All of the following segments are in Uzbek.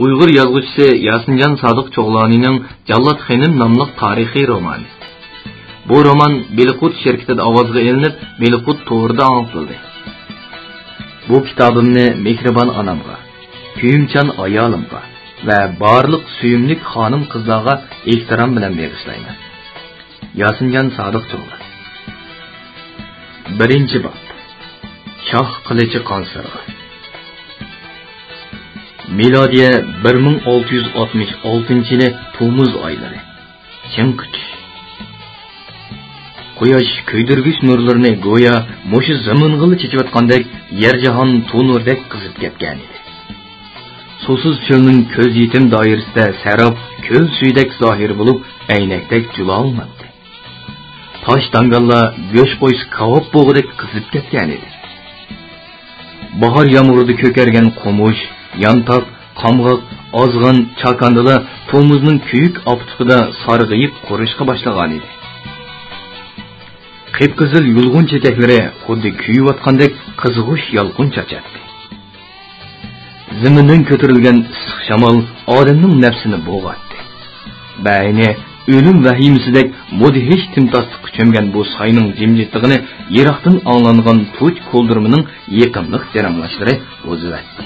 Uyg'ur yozuvchisi Yasinjon Sodiq Cho'g'lonining Jallod Xenim nomli tarixiy romani. Bu roman Belqut shirkatida ovozga ilinib, Belqut to'g'rida anlatildi. Bu kitobimni mehribon onamga, kuyimchan ayolimga va barliq suyimlik xonim qizlarga ehtirom bilan bag'ishlayman. Yasinjon Sodiq Cho'g'lon. 1-bob. Shoh qilichi qonsirg'i. Milodiya 1666-yili Tomuz oylari. Chin kutish. Quyosh kuydirgich nurlarini go'yo mo'shu zaminga chechayotgandek yer jahon to'nurdek qizib ketgan edi. Suvsiz cho'lning ko'z yetim doirasida sarob ko'l suyidek zohir bo'lib, aynakdek jula olmadi. Tosh dangallar go'sh qo'yis kavob bo'g'idek qizib ketgan edi. Bahor yomg'irida ko'kargan qo'mush, yantoq, qamg'oq, ozg'in, chakandalar Tomuzning kuyuk oftida sarg'ayib qurishga boshlagan edi. Qip-qizil yulg'un chechaklari xuddi kuyayotgandek qizg'ush yolqin chachatdi. Zamindan ko'tarilgan issiq shamol odamning nafsini bo'g'atdi. Bayni o'lim vahimasidek mudhish timtoslikqa cho'mgan bu soyning jimjitligini yiroqdan anglangan puch qo'ldirmaning yaqinlik jaranlashlari o'zvatdi.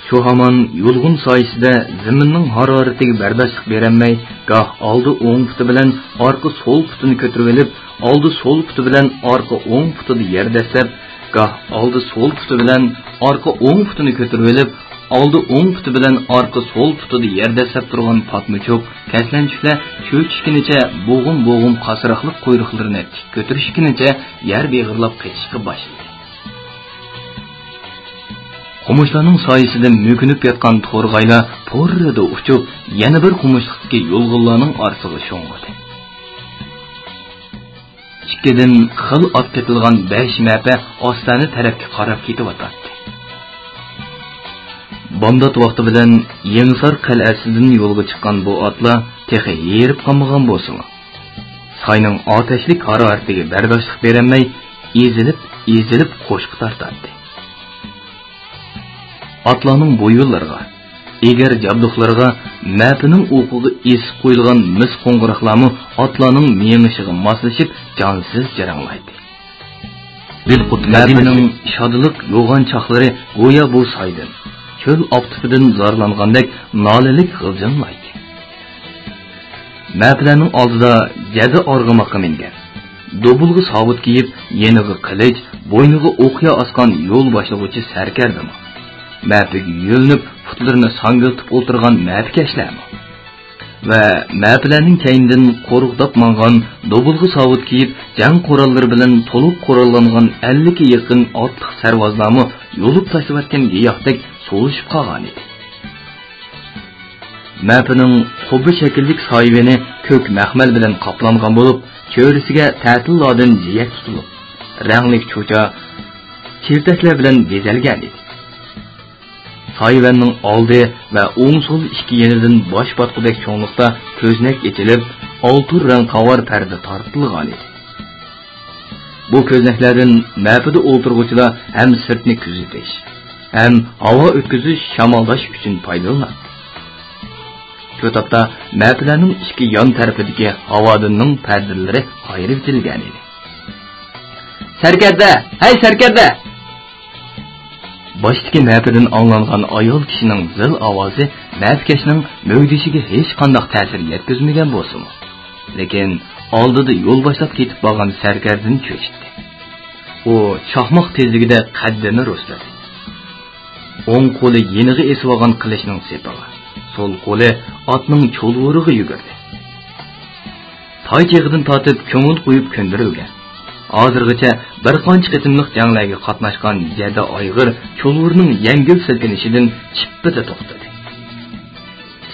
Shu hamon yulg'un soyisida zaminning haroratiga bardoshlik berolmay, goh oldi o'ng futi bilan orqa so'l futini ko'tarib olib, oldi so'l futi bilan orqa o'ng futini yer dastlab, goh oldi so'l futi bilan orqa o'ng futini ko'tarib olib, oldi o'ng futi bilan orqa so'l futini yer dastlab turgan patmuchoq kaslanchilar cho'chishkinicha bo'g'im qasroqliq quyruqlarini tik ko'tarishkinicha yer beg'irlab qechishga boshladi. Qumushlarning soyasidan mökünüp yatgan to'rg'aylar porrida uchib, yana bir qumushliqdagi yo'lg'illarning orasiga sho'ng'idi. Ikkidan xil ot ketilgan 5 mapa ostona tarafga qarab ketyapti. Bomdod vaqti bilan Yangisar qal'asidan yo'lga chiqqan bu otlar texi yerib qolmagan bo'lsin. Soyning otashlik haroratiga bardoshlik berolmay, ezilib qo'shib tortadi. Atlarning bu yo'llarga, egar jabduqlarga mapining o'qiga esib qo'yilgan mis qo'ng'iroqlarni atlarning miyamishiga moslashib jonsiz jaranglaydi. Belqut mapining shodlik yo'g'on chaqlari go'yo bu soydan, cho'l optifidan zorlangandek nolalik g'iljanlaydi. Maplarning oldida jadi org'amoqqa mingan. Dobulg'i sobit kiyib, yeniga qilich, bo'yniga o'qiya osgan yo'l boshlovchi sarkardimi. Mapiga yo'linib, futlarini sangiltib o'tirgan mapkashlarmi? Va maplarning kaynidan qo'riqdab mangan, dobulg'i sobit kiyib, jang qurollari bilan to'liq qurollangan 50 ga yaqin otliq sarvozlarmi yo'lib tashlayotgan giyohdek so'lishib qolgan edi. Mapining xubbi shakllik soyibini ko'k maxmal bilan qoplangan bo'lib, cho'risiga ta'tillardan jiyak tutilib, ranglik cho'cha chirtaklar bilan bezalgan edi. Soyvanning oldi va o'ng so'l ikki yenidan bosh botqudek cho'nliqda ko'znak etilib, oltin rang qavar parda tortilgan edi. Bu ko'znaklardan mapida o'ltirg'uvchilar ham sirtni kuzatish, ham havo o'tkazish, shamoldash uchun foydalanadi. Kitobda maplarning ikki yon tarafidagi havodinning pardalari ayirib etilgan edi. Sarkarda, hay sarkarda! Boshidagi mapidan anglangan ayol kishining zil ovozi mapkashning mövdishiga hech qanday ta'sir yetkazmagan bo'lsin. Lekin oldida yo'l boshlab ketib bo'lgan sarkardan cho'chdi. U chaqmoq tezligida qaddini rostladi. O'ng qo'li yeniga esib olgan qilichning sepiga, so'l qo'li otning cho'lvuriga yugurdi. Toy cheg'idan tortib ko'ngil qo'yib ko'ndirilgan. Hozirgacha bir qancha qitimliq janglarga qatnashgan Jada Oyg'ir cho'lvurning yengil silkinishidan chippida to'xtadi.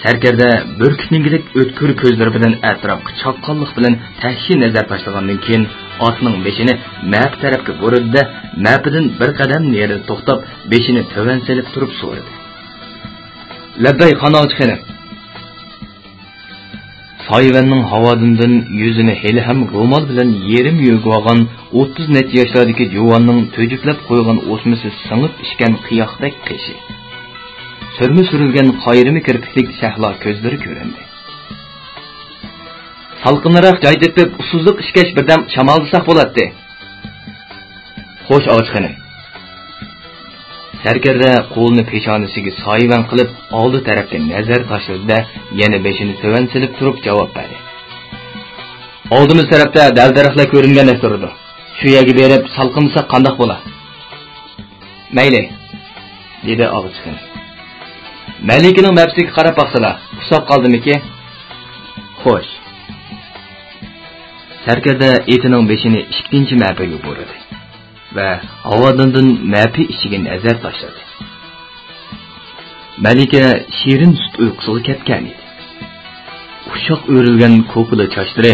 Sarkarda burkutningdek o'tkir ko'zlari bilan atrofga chaqqonlik bilan tashchi nazar tashlagandan keyin otning beshini map tarafga burdi, mapidan bir qadam nari to'xtab, beshini tovan solib turib so'radi. "Labbay qanoat xanim." Soyvanning havodindan yuzini hali ham ro'mol bilan yerim yugib olgan 30 necha yoshlardagi juvonning to'jiklab qo'ygan o'smisi singib ishgan qiyoqdek qishi. sürme sürülgen qayrimi kirpiklik Shahlo ko'zlari ko'rindi. Salqinroq joy tepib, usuzliq ishkash birdam shamoldisak bo'ladi. Xo'sh, Og'uchxonim. Sarkarda qo'lni peshonasiga soyvan qilib, oldi tarafga nazar tashladi, yana beshini to'van silib turib javob berdi. Oldimiz tarafda dal-daraxtlar ko'ringan turdi. Shu yerga berib salqinsa qandoq bo'lar? Mayli, dedi Og'uchxon. Malikaning mabsiga qarab baqsalar, usab qoldimiki? Xo'sh. Sarkarda etining beshini ikkinchi mapiga burdi va avodindan mapi ichiga nazar tashladi. Malika shirin sut uyqusiga ketgan edi. Uşaq o'rilgan ko'kili chochlari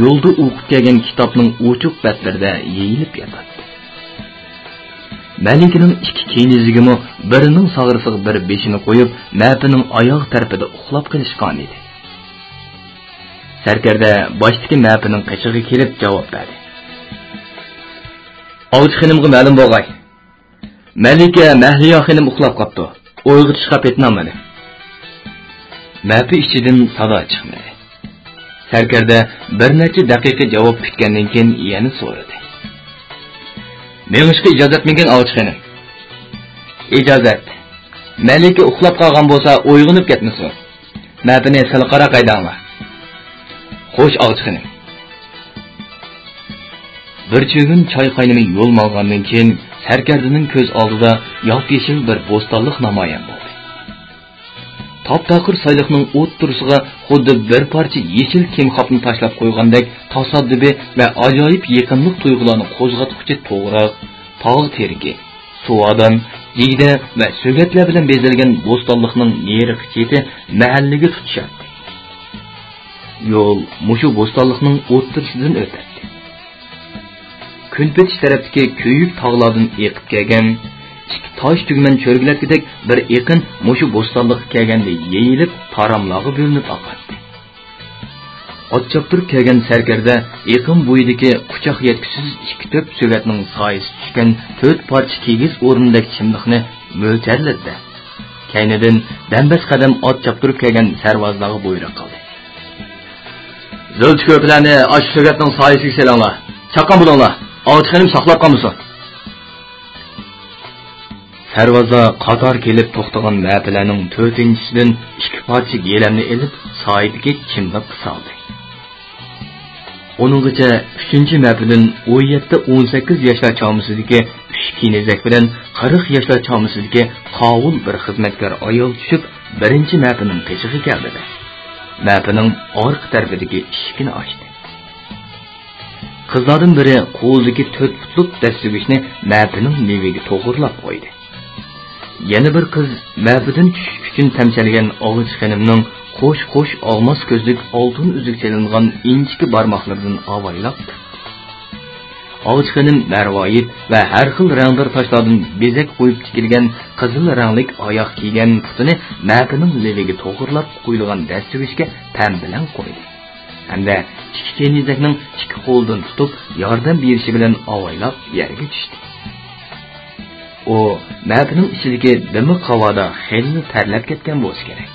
yo'lda o'qib kelgan kitobning ochiq batlarida yeyilib yotadi. Malikaning ikki kiyinizigimi birining sag'risiga bir beshini qo'yib, mapining oyoq tarafida uxlab qolishgan edi. Sarkarda boshdagi mapining qishig'i kelib javob berdi. Og'uchxonimga ma'lum bo'lg'ay. Malika Mahliyo xonim uxlab qopti. Uyg'otishga petnamadi. Mapi ichidan sado chiqmadi. Sarkarda bir necha daqiqa javob kutgandan keyin yana so'radi. "Menishga ijozat mengan Og'uchxonim." "Ijozat. Malika uxlab qolgan bo'lsa, uyg'onib ketmasin. Mapini silqara qaydanglar." "Xo'sh, Og'uchxonim." Bir cho'g'in choy qaynamay yo'l olgandan keyin Sarkardaning ko'z oldida yop-yeshil bir bo'stonlik namoyon bo'ldi. Top-taqir sayliqning o'ttirisiga xuddi bir parcha yeshil kimxopni tashlab qo'ygandek tasoddibi va ajoyib yaqinlik tuyg'ularni qo'zg'atuvchi to'g'riq, tog' tergi, suvodan, jigda va so'gatlar bilan bezalgan bo'stonlikning neriq cheti mahallaga tutishadi. Yo'l mushu bo'stonlikning o'ttirisidan o'tadi. Kunpetish tarafdagi ko'yik tog'lardan eqib kelgan ikki tosh tugman cho'rgilakdek bir eqin mushu bo'stonlikka kelganda yeyilib taramlog'i bo'linib oqadi. Otchab turib kelgan Sarkarda eqin bo'yidagi quchoq yetkisiz ikki to'p so'gatning soyisi tushgan 4 parcha kigiz o'rnidagi chimliqni mo'ljalladda. Kaynidan dambas qadam otchab turib kelgan sarvozlarga buyruq qildi. "Zo'lchi ko'plarni ash so'gatning soyisiga selanglar. Chaqan bo'linglar. Og'uchxonim saqlab qolmasin." Sarvaza qator kelib to'xtagan mapilarning 4-chisidan 2 parcha gelamni elib, soyidagi chimliqqa soldi. Onungacha 3-mapidan 17-18 yoshlar chomisidagi 3 kinezak bilan 40 yoshlar chomisidagi qovul bir xizmatkor ayol tushib, 1-mapining peshiga keldi. Mapining orqa tarafidagi eshikni ochdi. Qizlardan biri qo'ldagi 4 putlik dasturgishni mapining neviga to'g'irlab qo'ydi. Yana bir qiz mapidan tushish uchun tamshalgan Og'uchxonimning qo'sh olmos ko'zlik oltin uzuk chelingan inchki barmoqlaridan avaylab. Og'uchxonim marvoyit va har xil rangdor toshlardan bezak qo'yib tikilgan qizil ranglik oyoq kiygan putini mapining neviga to'g'irlab qo'yilgan dasturgishga pam bilan qo'ydi. Hamda ikki kenizakning ikki qo'ldan tutib yordam berishi bilan avaylab yerga tushdi. O mapining ichidagi dimi qavoda xeyli tarlab ketgan bo'lsa kerak.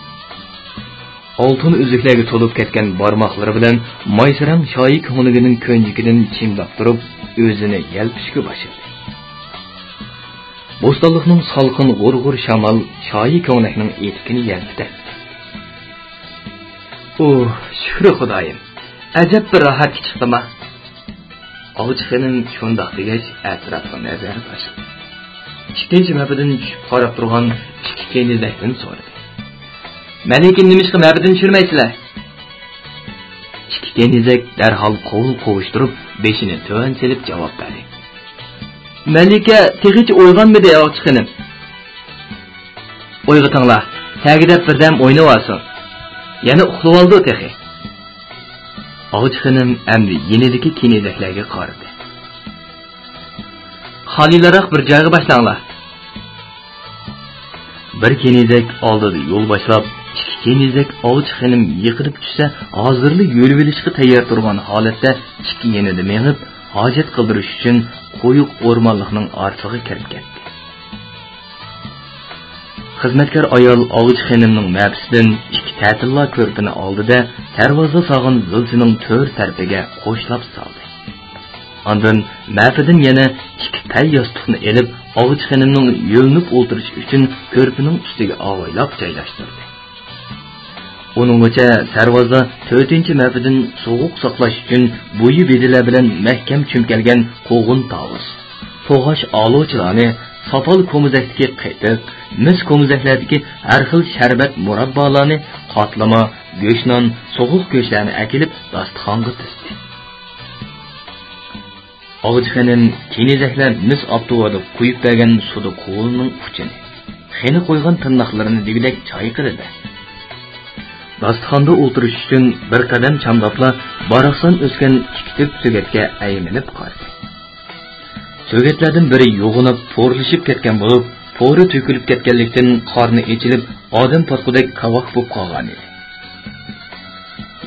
Oltin uzuklarga to'lib ketgan barmoqlari bilan moysirang shoyi ko'ngligining ko'njikidan chimdab turib, o'zini yalpishga boshladi. Bo'stonlikning salqin g'urg'ur shamol shoyi ko'nglakning etikini yalpitdi. "Oh, shukr Xudoyim. Ajab bir rohat chiqdimi?" Og'uchxonim shundoq degach, atrofga nazar tashladi. Ikkinchi mapidan tushib qarab turgan ikki kenizakdan so'radi. "Malika nimishqa mapidan tushirmaysizlar?" Ikki kenizak darhol qo'l qovushtirib, beshini to'van selib javob berdi. "Malika tegicha uyg'onmadi, Og'uchxonim." "Uyg'otinglar, tagidab birdam o'ynab olsin. Yana uxlab oldi texi." Og'uchxonim endi yenidagi kenizaklarga qaradi. "Xolilaroq bir joyga boshlanglar." Bir kenizak oldida yo'l boshlab, ikki kenizak Og'uchxonim yiqilib tushsa, hozirli yo'l olishga tayyor turgan holatda ikki yenida mengib, hojat qildirish uchun qo'yiq o'rmonlikning ortig'iga kirib ketdi. xizmatkor ayol Og'ich xonimning mabsidan ikki ta'tilla ko'rpini oldida darvoza sog'in zilchining to'r tarafiga qo'shlab soldi. Ondan mabsidan yana ikki pay yostiqni elib Og'ich xonimning yo'linib o'tirish uchun ko'rpining ustiga avaylab joylashtirdi. Onungacha sarvoza 4-chi mabsidan sovuq saqlash uchun bo'yi bedilar bilan mahkam cho'mkalgan qo'g'in tavus, to'g'ash alochilarni sopol ko'mizakdagi qaytiq, mis ko'mizaklardagi har xil sharbat murabbolarni, qatlama, go'shnon, sovuq go'shlarni akilib dasturxonga tizdi. Og'ich xonim kenizaklar mis obtuvada quyib bergan suvda qo'lining uchini, xeni qo'ygan tirnoqlarini degidek chayqirdi. Dasturxonda o'tirish uchun bir qadam chamdobla baroqsan o'sgan ikkitib so'gatga aylanib qaradi. So'gatlardan biri yo'g'inib, po'rlishib ketgan bo'lib, po'ri to'kilib ketganlikdan qorni echilib, odam potqudek qavoq bo'lib qolgan edi.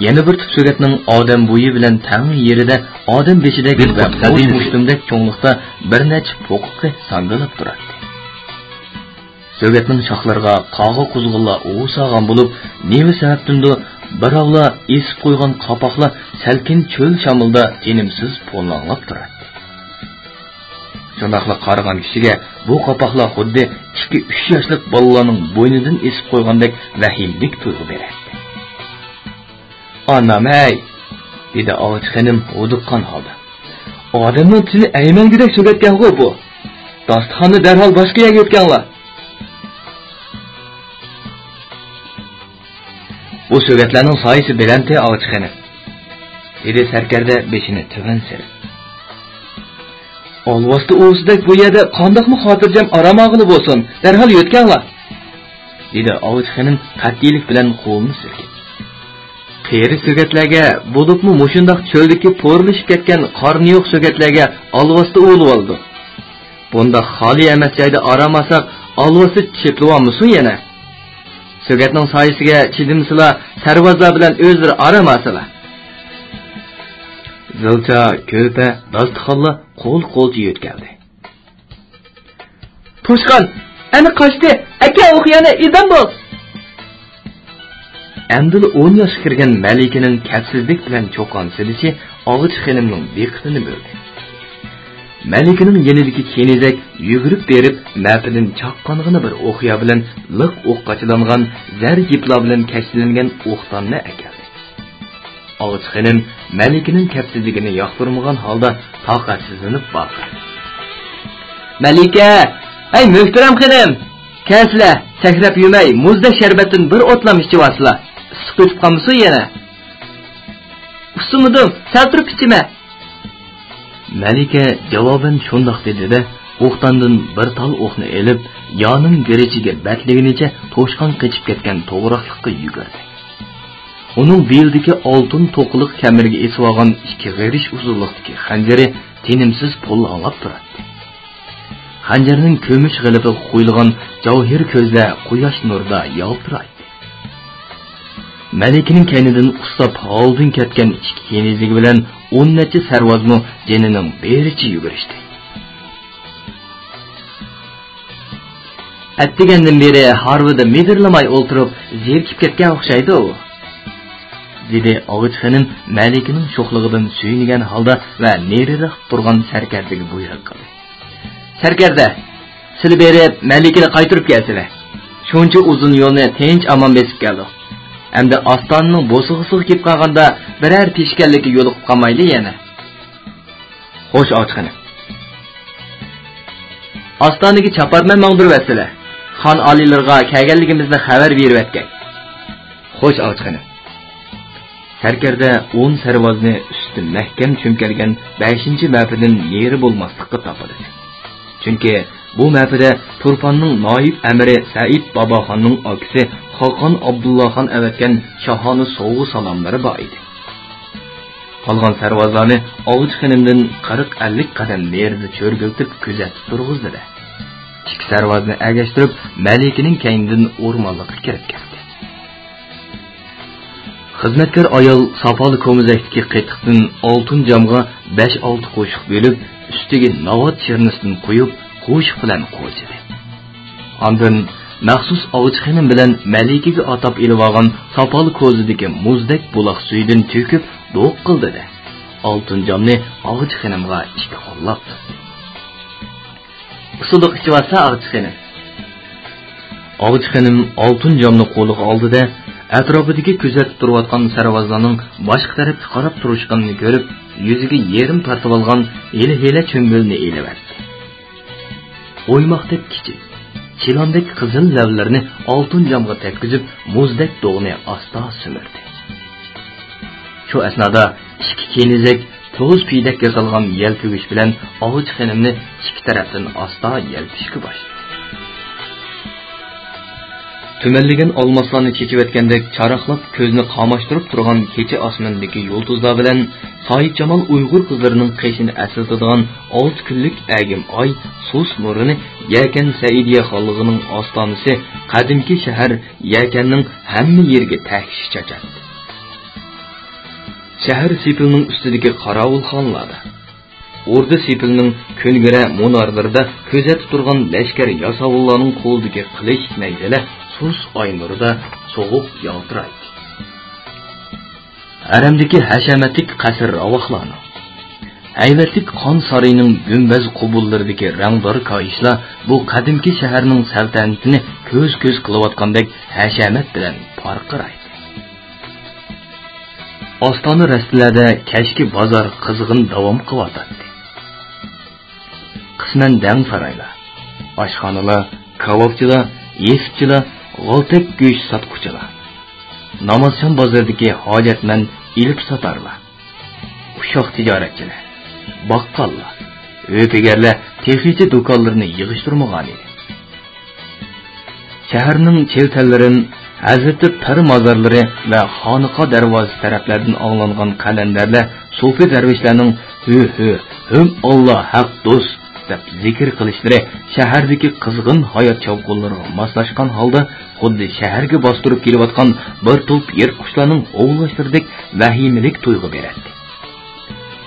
Yana bir tip so'gatning odam bo'yi bilan tang yerida odam beshidek bir qadim mushtumdek cho'nglikda bir necha po'qiqi sandalab turardi. So'gatning shoxlariga qog'i qo'zg'illar o'sag'an bo'lib, nima sababdandir birovlar esib qo'ygan qapoqlar salkin cho'l shamilda tinimsiz po'lanlab turardi. Shundaqla qaragan kishiga bu qapoqlar xuddi 2-3 yoshlik bolalarning bo'ynidan esib qo'ygandek vahimlik tuyg'u beradi. "Anam-ey!" dedi Og'ich xonim o'diqqan holda. "Odamning tili aymangidek so'gatgan-ku bu. Dasturxonni darhol boshqa yerga o'tganlar." "Bu so'gatlarning soyisi belanti Og'ich xonim," dedi sarkarda beshini tuvan serib. "Olvosda o'zidek bu yerda qandoqmi xotirjam aramog'ili bo'lsin, darhol yotganlar," dedi Og'ich xonim qat'iylik bilan qo'lini silkib. "Qeri so'gatlarga bo'libmi mushundoq cho'ldagi po'rilishib ketgan qorni yo'q so'gatlarga olvosda o'lib oldi. Bunda xoli emas joyda aramasak, olvosi cheplayammisin yana. So'gatning soyisiga chidimsizlar, sarvozlar bilan o'zlari aramasizlar." Zilcha, ko'pa, dasturxonlar qo'l-qo'lcha yetkeldi. "Toshqon, ana qochdi, aka o'qiyani idam bo'l." Endi 10 yoshga kirgan Malikaning kapsizlik bilan cho'qon silishi Og'ich xonimning diqqatini bo'ldi. Malikaning yenidagi kenizak yugurib berib, mafidan chaqqong'ini bir o'qiya bilan liq o'qqachilangan zar yiplar bilan kashlangan o'qtanni akeldi. Og'ich xonim Malikaning kapsizligini yoqtirmagan holda toqatsizlanib baqirdi. "Malika, ay muhtaram xonim, kaslar, sakrab yumay, muzda sharbatdan bir o'tlam ichivasizlar. Issiq o'tib qolmasin yana." "Usumidim, sal turib ichima." Malika javoban shundoq dedi-da, o'qtandan bir tal o'qni elib, yoning girichiga batliginicha to'shqon qechib ketgan to'g'roqlikqa yugurdi. Uning beldagi oltin to'qliq kamirga esib olgan 2 g'irish uzunlikdagi xanjari tinimsiz pullanlab turardi. Xanjarning ko'mish g'ilifi qo'yilgan javhir ko'zlar quyosh nurida yaltiraydi. Malikaning kaynidan ustab oldin ketgan ichki kenizligi bilan 10 necha sarvozmi jenining berichi yugurishdi. "Attigandan beri harvida medirlamay o'ltirib, zerkib ketgan o'xshaydi u," dedi Og'ich xonim Malikaning sho'xligidan suyungan holda va neriroq turgan sarkardaga buyruq qildi. "Sarkarda, sizlar berib Malikani qaytirib kelsizlar. Shuncha uzun yo'lni tinch amon besib keldik. Hamda ostonning bo'sig'isiga kelib qolganda biror peshkanlikka yo'liqib qolmayli yana." "Xo'sh, Og'ich xonim. Ostoniga chaparman mangdirvasizlar. Xon oliylarga kelganligimizni xabar berib atgan." "Xo'sh, Og'ich xonim." Sarkarda 10 sarvozni usti mahkam cho'mkalgan 5-chi mafidan neri bo'lmaslikka topadi. Chunki bu mafida Turfonning noib amiri Said Boboxonning akisi Xoqon Abdullohxon avatgan shohona sovg'a salomlari bor edi. Qolgan sarvozlarni Og'ich xonimdan 40-50 qadam nerida cho'rgiltib kuzatib turg'izdi. Ikki sarvozni agashtirib Malikaning kaynidan o'rmonlikqa kirib ketdi. Xizmatkor ayol sopol ko'mizakdagi qetiqdan oltin jamg'a 5-6 qo'shiq bo'lib, ustiga novat chirnisini qo'yib, qo'shiq bilan qo'ydi. Ondan maxsus ovuch xinim bilan malikaga atab elib olgan sopol ko'zidagi muzdek buloq suyidan to'kib do'q qildi-da. Oltin jomni ovuch xinimga ikki qo'llab tutdi. Usuliq ichivasa ovuch xinim. Ovuch xinim oltin jomni qo'liga oldi-da, atrofidagi kuzatib turayotgan sarvozlarning boshqa tarafga qarab turishganini ko'rib, yuziga yerim tortib olgan heli-hela cho'mbelni elib-berdi. O'ymoqdek kichik, chilondek qizil lavlarini oltin jomga tekkizib, muzdek dog'ni asta simirdi. Shu asnoda ikki kenizak to'z piydak yasalgan yelpigish bilan ovuch xinimni ikki tarafdan asta yelpishga boshladi. Tümelligen olmaslarni chechib etgandek charaqlab ko'zni qamashtirib turgan kecha osmondagi yulduzlar bilan Said Jamal Uyg'ur qizlarining qeshini aslatadigan 6 kunlik agim oy sus nurini Yakan Saidiya xonligining ostonasi qadimki shahar Yakanning hamma yeriga tahkish chachadi. Shahar sepilning ustidagi qorovulxonlarda Orda sepilning ko'ngara munarlarida ko'zatib turgan lashkar yasovullarning qo'lidagi qilich nayzalar sus oy nurida so'g'ib yaltiraydi. Aramdagi hashamatlik qasr ravoqlarni, haybatlik qon saroyining gumbaz qubullaridagi rangdor koyishlar bu qadimki shaharning saltanatini ko'z-ko'z qilayotgandek hashamat bilan parqiraydi. Ostona rastlarda kashki bozor qizg'in davom qilyotdi. Qisman dang saroylar, oshxonalar, kabobchilar, yeschilar, g'oltek go'sht sotquchilar, namozxon bozoridagi hojatmand ilib sotarlar, ushoq tijoratchilar, baqqollar, o'pigarlar texnicha do'konlarni yig'ishtirmagan edi. Shaharning cheltanlarin Hazreti Pir mozorlari va xoniqa darvozasi taraflaridan anglangan qalandarlar sufi darvishlarning hum Alloh haq do'st deb zikr qilishlari shahardagi qizg'in hayot chavqunlariga moslashgan holda xuddi shaharga bostirib kelayotgan bir to'p yer qushlarning ovlashlaridek vahimalik tuyg'u beradi.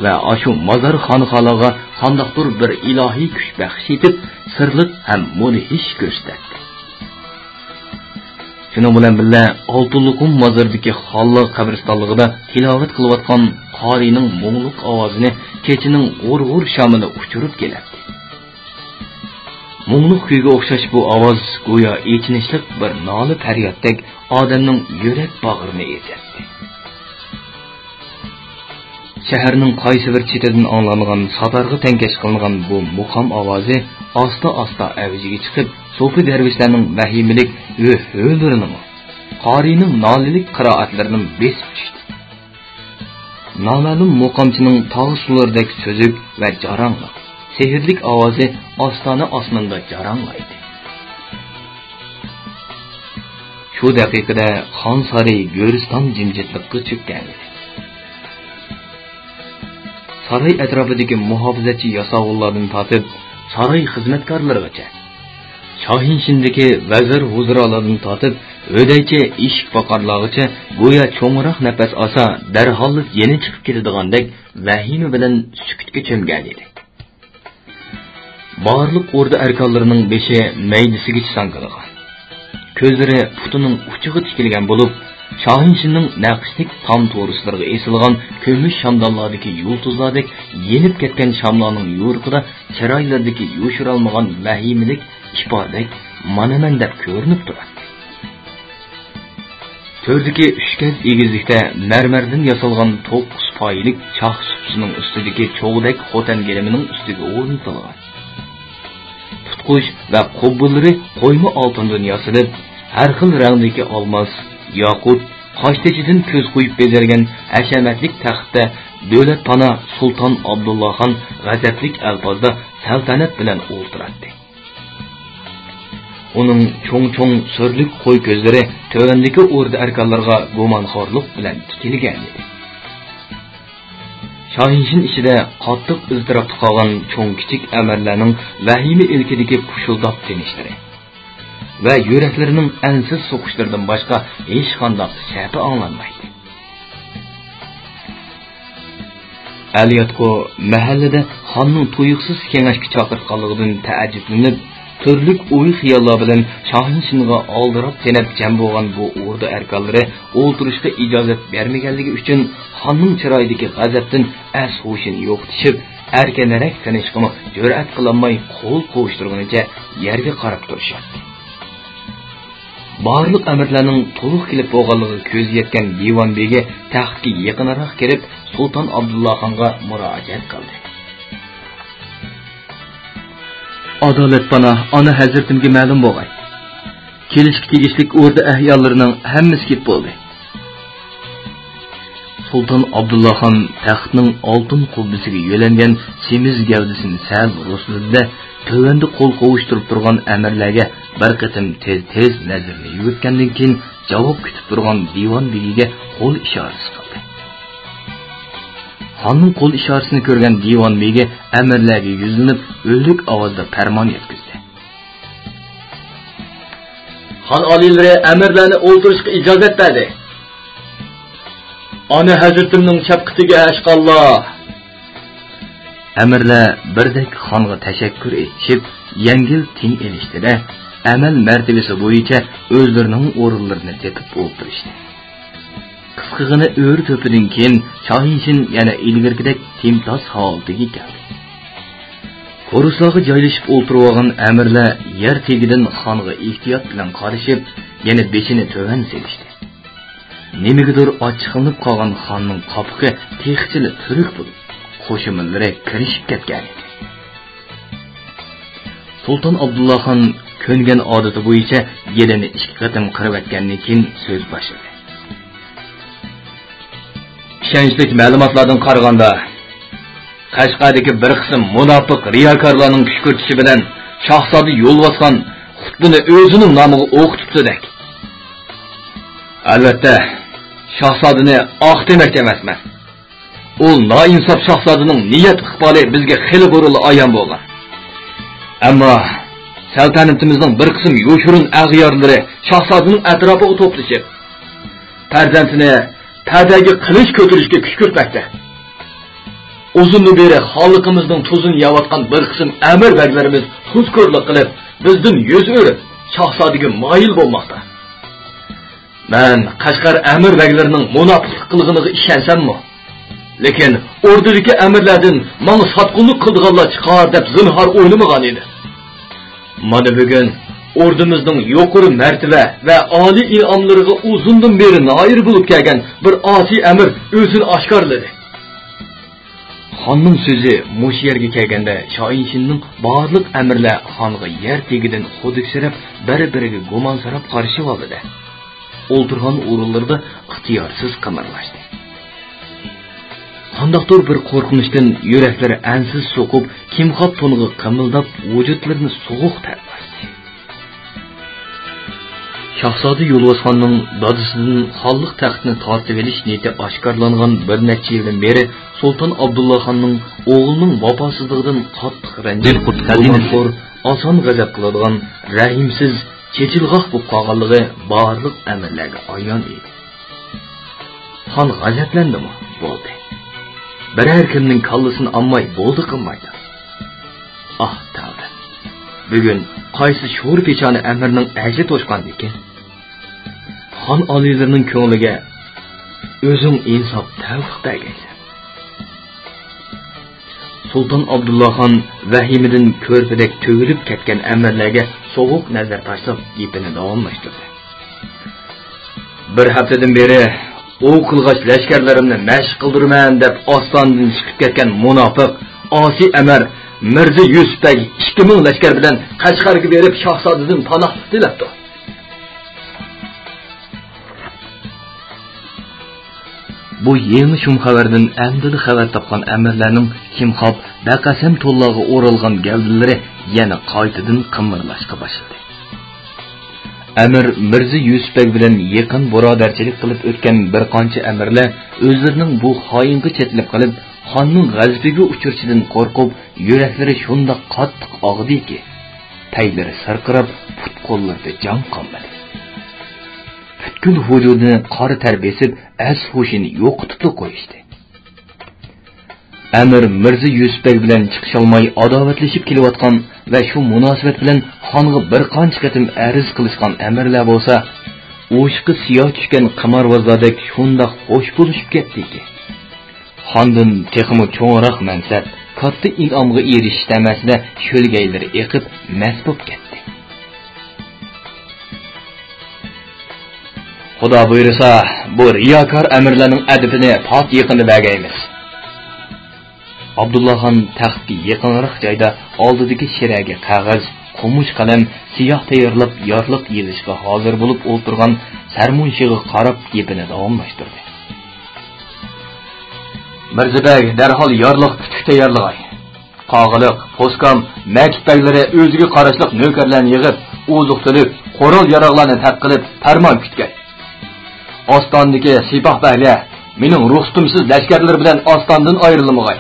Va ashu mozor xonxonaga qandaqdir bir ilohiy kuch baxsh etib, sirliq ham mudhish ko'rsatdi. Şunun bilan birga Oltinliqum mozoridagi Xallo qabristonligida tilovat qilayotgan qorining mo'ngluq ovozini kechining g'urg'ur shamini uchirib keladi. Mo'ngluq kuyga o'xshash bu ovoz go'yo echinishlik bir noli faryoddak odamning yurak bag'rini ezadi. Shaharning qaysi bir chetidan anglangan satarg'i tankash qilingan bu muqam ovozi asta-asta avjiga chiqib, sufi darvishlarning vahimalik o'h'larining, qorining nolilik qiroatlarining besib tushdi. Noma'lum muqamchining tog' suvlaridagi so'zuk va jaranglik, sehrlik ovozi ostona osmonda jaranglaydi. Shu daqiqada xon saroy Go'riston jimjitlikka cho'kkan edi. Saroy atrofidagi muhofazachi yasovullardan tortib saroy xizmatkorlarigacha, Shohinshindagi vazir huzurlardan tortib o'daycha eshik boqarlargacha go'yo cho'ngroq nafas olsa darhol yeni chiqib keladigandek vahima bilan sukutga cho'mgan edi. Barliq o'rda arkonlarining beshi maydisiga sanqilgan. Ko'zlari putining uchiga tikilgan bo'lib, Shohinshinning naqshlik tom to'rislariga esilgan ko'mish shamdonlardagi yulduzlardek yenib ketgan shamlarning yo'riqida chiroylardagi yo'shirolmagan vahimalik ifodak manaman deb ko'rinib turadi. To'rdagi uchkaz egizlikda marmardan yasalgan 9 poylik choq supsining ustidagi cho'g'dak xotan gelimining ustiga o'rnatilgan. Tutqush va qubbullari qo'yma oltindan yasalib, har xil rangdagi olmos, yoqut, qoshtachidan ko'z qo'yib bezalgan hashamatlik taxtda davlat pana Sulton Abdullohxon g'azablik alpozda saltanat bilan o'ltiradi. Uning cho'ng-cho'ng so'rlik qo'y ko'zlari tövandagi o'rda arkonlarga go'monxorlik bilan tikilgan edi. Shohinshin ichida qattiq iztirobda qolgan cho'ng kichik amirlarning vahima ilkidagi pushuldab tinishlari va yuraklarining ansiz so'qishlaridan boshqa hech qanday shapi anglanmaydi. Aliyatko mahallada xonning tuyuqsiz kengashga chaqirtganligidan taajjublanib, turlik o'y xiyollar bilan Shohinshinga oldirab tenab jam bo'lgan bu o'rda erkanlari o'ltirishga ijozat bermaganligi uchun xonning chiroyidagi g'azabdan as-hushini yo'qotishib, erkanarak tanishqimi jur'at qilolmay qo'l qo'yishtirganicha yerga qarab turishadi. Barliq amirlarning to'liq kelib bo'lganligi ko'z yetgan Divonbegi taxtga yaqinroq kelib Sulton Abdullohxonga murojaat qildi. Adolat bana ana hazratimga ma'lum bo'lg'ay. Kelishga tegishlik o'rda ahyolarining hammasi ketib bo'ldi. Sulton Abdullohxon taxtning oltin qubbasiga yo'langan semiz gavdasini sal rostladida tövəndə qo'l qovushtirib turgan amirlarga bir qatim tez nazarni yugurtgandan keyin javob kutib turgan Divonbegiga qo'l ishorasi qildi. Xonning qo'l ishorasini ko'rgan Divonbegi amirlarga yuzlanib o'lik ovozda farmon yetkazdi. Xon oliylari amirlarni o'ltirishga ijozat berdi. Ana hazratimning shafqatiga ashqalloh. Amirlar birdek xonga tashakkur etishib, yengil ting elishdi-da, amal martabasi bo'yicha o'zlarining o'rinlarini tepib o'ltirishdi. Qisqig'ini o'r to'pidan keyin Shohinshin yana ilgirgidek timtoz holatiga keldi. Qo'ruslarga joylashib o'ltirib olgan amirlar yer tegidan xonga ehtiyot bilan qarashib, yana beshini to'van selishdi. Nimigadir ochiqlanib qolgan xonning qopiqi texchili turuk bo'ldi. Qo'shimlari kirishib ketgan edi. Sulton Abdullohxon ko'ngan odati bo'yicha yelini 2 qatim qirib etgandan keyin so'z boshladi. Ishonchli ma'lumotlardan qaraganda, Qashqardagi bir qism munofiq riyokorlarning kuch ko'rchishi bilan Shahzoda Yo'lbosxon xutbini o'zining nomiga o'qitibdi-dak. Albatta, Shahzodani oq demoqchi emasman. O noinsof Shahzodaning niyat iqboli bizga xili burili ayon bo'lgan. Ammo saltanatimizning bir qism yo'shirin ag'yorlari Shahzodaning atrofiga to'plashib, farzandini tadagi qilish ko'tarishga kuch ko'rmoqda. Uzundan beri xalqimizning tuzini yavatgan bir qism amir baglarimiz tuzkorlik qilib, bizdan yuz o'rib, Shahzodaga moyil bo'lmoqda. Men Qashqar amir baglarining munofiqlik qilganiga ishonsam-mi? Lekin ordudagi amirlardan menga sotqinlik qilganlar chiqar deb zinhor o'ylamagan edi. Mana bugun ordumizning yuqori martaba va oliy in'omlariga uzundan beri noir bo'lib kelgan bir osiy amir o'zini oshkorladi. Xonning so'zi mush yerga kelganda Shohinshinning barliq amirlar xonga yer tegidan xudiksirab, bir-biriga gumonsirab qarshi oldi. O'ltirgan o'rinlarda ixtiyorsiz qimirlashdi. Qandaqdir bir qo'rqinishdan yuraklari ansiz so'qib, kimxob to'nig'i qimildab, vujudlarini sovuq tartdi. Shahzoda Yo'lbosxonning dadisining xonlik taxtini tortib olish niyati oshkorlangan bir necha yildan beri Sulton Abdullohxonning o'g'lining vafosizligidan qattiq ranjib qurtqazinasi oson g'azab qiladigan rahimsiz chechilg'oq bo'lib qolganligi barliq amirlarga ayon edi. Xon g'azablandimi? Bo'ldi. Biror kimning kallasini olmay bo'ldi qilmaydi. Ah, tavba. Bugun qaysi sho'r pechani amirning ajli to'shgan ekan? Xon oliylarining ko'ngliga o'zing insof tavfiq bergaysan. Sulton Abdullohxon vahimidan ko'rpidek to'gilib ketgan amirlarga sovuq nazar tashlab gapini davomlashtirdi. Bir haftadan beri o qilg'ach lashkarlarimni mashq qildirman deb ostondan chiqib ketgan munofiq osiy amir Mirza Yusufdagi 2000 lashkar bilan Qashqarga berib Shahzodadan panoh tilabdi. Bu yangi shum xabardan amdili xabar topgan amirlarning kimxob baqasam to'llog'i o'ralgan gavdalari yana qaytadan qimirlashga boshladi. Amir Mirza Yusufbek bilan yaqin birodarchilik qilib o'tgan bir qancha amirlar o'zlarining bu xoinga chetlib qilib, xonning g'azabiga uchirchidan qo'rqib, yuraklari shunda qattiq og'diki, paylari sarqirab, put-qo'llarida jon qolmadi. Butkul vujudini qora ter besib, as-hushini yo'qotib qo'yishdi. Amir Mirza Yusufbek bilan chiqisholmay adovatlashib kelayotgan ve şu münasebet bilen xonga bir qancha qatim arz qilishgan amirlar bo'lsa, o'shqi siyoh tushgan qimorbozlardek shundoq xo'sh bo'lishib ketdiki. Xondan texmi cho'ngroq mansab, katta in'omga erishish tamasida sho'lgaylari eqib mast bo'lib ketdi. Xudo buyursa, bu riyokor amirlarning adibini pok yaqinda bergaymiz. Abdullah xon taxtga yaqinroq joyda oldidagi shiraga qog'oz, qumush qalam, siyoh tayyorlab yorliq yezishga hozir bo'lib o'tirgan sarmunshiga qarab gapini davomlashtirdi. Mirzabek darhol yorliq kutuk tayyorlag'ay. Qog'iliq, poskam, maktablari o'ziga qarashliq navkarlarni yig'ib, o'ziq tilib, qo'rol yaroqlarni taq qilib, farmon kutgan. Ostondagi sipoh baylar mening ruxsatimsiz lashkarlar bilan ostondan ayrilmag'ay.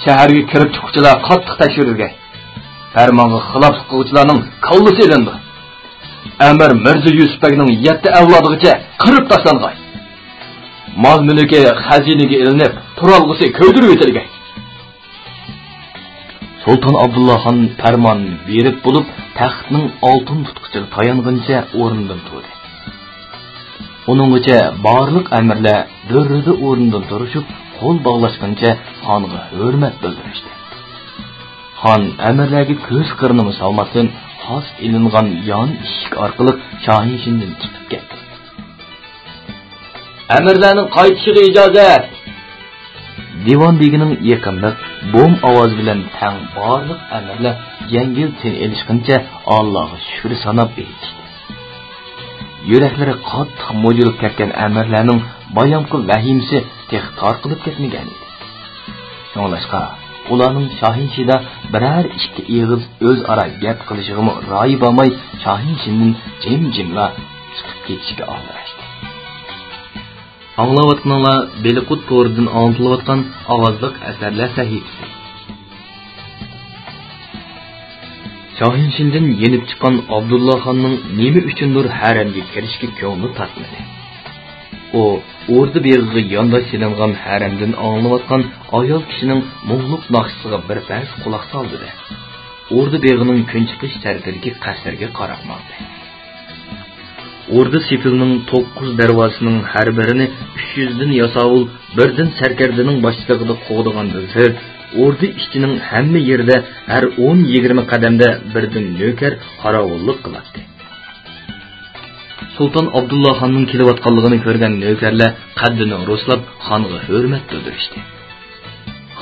Shaharga kirib chiquvchilar qattiq tekshirilgan. Farmonga xilof qiluvchilarning kallasi ilindi. Amir Mirza Yusufbekning 7 avlodigacha qirib tashlangan. Mal mulki xazinaga ilinib, turalg'isi ko'ydirib etilgan. Sultan Abdullah xon farmon berib bo'lib, taxtning oltin tutqichi tayanguncha o'rnidan turdi. Onungacha barliq amirlar dörrida o'rnidan turishib, qo'l bog'lashguncha xonga hurmat bildirishdi. Xon amirlarga ko'z qirnimi salmasdan xos ilingan yon eshik orqali Shohinshindan chiqib ketdi. Amirlarning qaytishiga ijozat. Divon begining yaqinda bom ovoz bilan tang barliq amirlar yengil tin elishguncha Allohga shukr sanab aytdi. Yüreklari qattiq mo'jilib ketgan amirlarning bayonqi vahimasi tex tarqilib ketmagan edi. Shunlashqa ularning Shohinshida biror ikki ig'iz o'zaro gap qilishiga ro'yi bo'lmay Shohinshindan jim-jimla chiqib ketishga oldirashdi. Anglayotganlar Beliqut to'ridan antilayotgan ovozliq asarlar sahifasi. Shohinshindan yenib chiqqan Abdullah xonning nima uchundir haramga kirishga ko'ngli tortmadi. O o'rda beg'iga yondosh silingan haramdan anglayotgan ayol kishining muğluq naqshisiga bir bas quloq soldi-da. O'rda beg'ining kunchiqish tarafidagi qasrga qarab oldi. O'rda sepilning 9 darvozasining har birini 300 dan yasovul, birdan sarkardining boshchiligida qo'g'digan zir Ordu işçinin hamma yerda har 10-20 qadamda birdan nökar qarovullik qiladi. Sultan Abdullah xonning kelayotganligini ko'rgan nökarlar qaddini roslab xonga hurmat bildirishdi.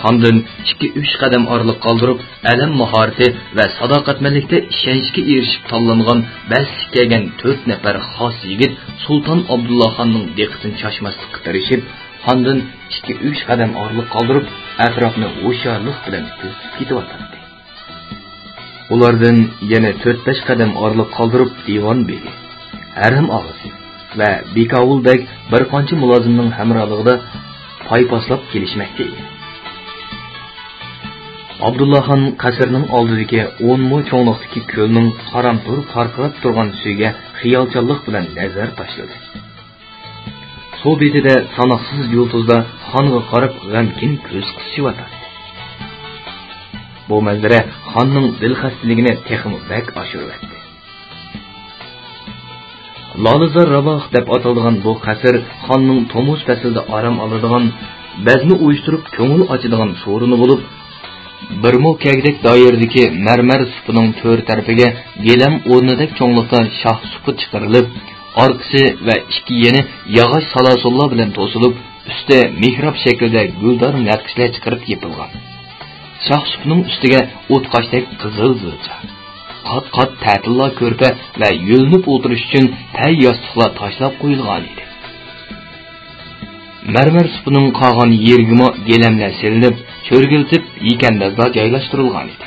Xondan 2-3 qadam orliq qoldirib, alam mahorati va sadoqatmanlikda ishonchga erishib tanlangan baslik kelgan 4 nafar xos yigit Sultan Abdullah xonning diqqatini shoshmaslikka tirishib, xondan 2-3 qadam orliq qoldirib, atrofni o'sharlik bilan kuzatib ketyapti. Ulardan yana 4-5 qadam orliq qoldirib divon begi, haram og'asi va Bekavuldek bir qancha mulozimning hamrohligida paypaslab kelishmoqda edi. Abdullah xon qasrning oldidagi 10 mo cho'nliqdagi ko'lning qaram turib qarqirab turgan suviga xiyolchanlik bilan nazar tashladi. Suv betida sanoqsiz yulduzlar xonga qarab g'amkin ko'z qisishyapti. Bu manzara xonning dilxastaligini texmi bak oshiribdi. Lolizor Raboh deb atalgan bu qasr xonning tomuz faslida orom oladigan, bazni uyushtirib ko'ngil ochadigan so'rini bo'lib, bir mo kagdek doiradagi marmar supining to'r tarafiga gelam o'rnidek cho'nglikda shoh supi chiqarilib, orqasi va ikki yeni yog'och salasullar bilan to'silib, usti mihrob shaklida guldor naqshlar chiqarib yepilgan. Shoh supining ustiga o'tqoshdek qizil zilcha, qat-qat ta'tillar ko'rpa va yo'linib o'tirish uchun tay yostiqlar tashlab qo'yilgan edi. Marmar supining qolgan yerga gelamlar silinib, cho'rgiltib yekandazlar joylashtirilgan edi.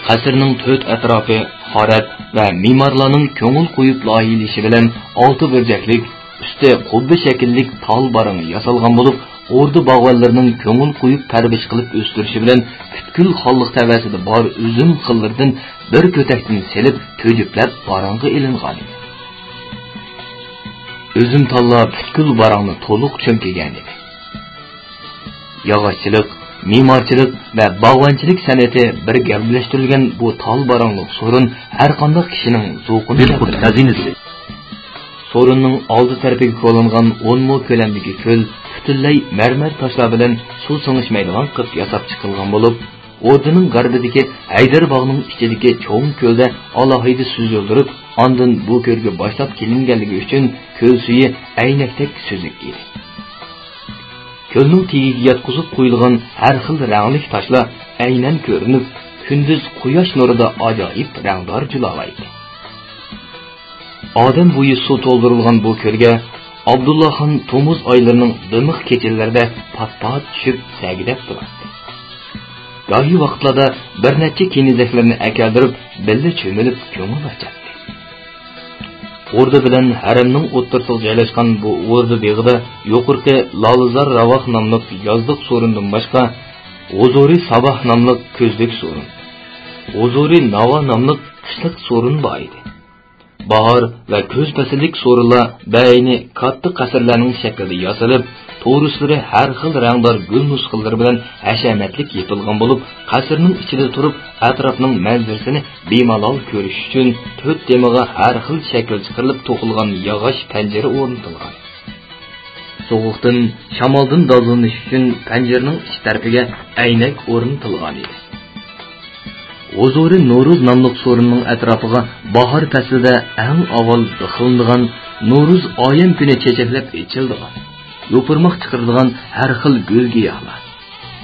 Qasrning to'rt atrofi xorat va me'morlarning ko'ngil qo'yib loyihalashi bilan olti burjaklik, usti qubba shakllik tol barangi yasalgan bo'lib, o'rda bog'vanlarining ko'ngil qo'yib tarbish qilib o'stirishi bilan butkul xonliq tavasida bor uzum xillardan bir ko'takdan selib to'jiplab barangi ilingan edi. Özüm talla butkul barangni to'liq cho'mkagan edi. Yog'ochchilik, me'morchilik va bog'bonchilik san'ati birga birlashtirilgan bu tol barangliq so'rin har qanday kishining zavqini xazinasi. So'rinning oldi tarafiga qo'llangan 10 mo ko'lamdagi ko'l butunlay marmar toshlar bilan suv singishmaydigan qilib yasab chiqilgan bo'lib, o'rdining g'arbidagi Haydar bog'ning ichidagi cho'ng ko'lda alohida suzildirib, ondan bu ko'lga boshlab kelinganligi uchun ko'l suvi aynakdek suzuk edi. Ko'lning tagiga yotqizib qo'yilgan har xil rangli toshlar aynan ko'rinib, kunduz quyosh nurida ajoyib rangdor jilolaydi. Odam bo'yi suv to'ldirilgan bu ko'lga Abdullohxon Tomuz oylarining dimiq kechalarida pat-pat tushib sagidab turadi. Gahi vaqtlarda bir necha kenizaklarni akaldirib, billa cho'milib ko'ngil ochadi. O'rda bilan haramning o'ttirsiga joylashgan bu o'rda beg'ida yuqorqi Lolizor Ravoq nomli yozliq so'rindan boshqa Huzuri Sabah nomli ko'zlik so'rin, Huzuri Navo nomli qishliq so'rin bor edi. Bahor va ko'z fasllik so'rinlar bayni katta qasrlarning shaklida yasalib, to'rislari har xil rangdor gul nusxalari bilan hashamatlik yepilgan bo'lib, qasrning ichida turib, atrofning manzarasini bemalol ko'rish uchun 4 temaga har xil shakl chiqarilib to'qilgan yog'och panjara o'rnatilgan. Sovuqdan, shamoldan dozlanish uchun panjaraning ich tarafiga aynak o'rnatilgan edi. Huzuri No'ruz nomli so'rinning atrofiga bahor faslida eng avval qilingan No'ruz oyam kuni chechaklab echildigan. Yo'pirmoq chiqarilgan har xil gul giyohlar,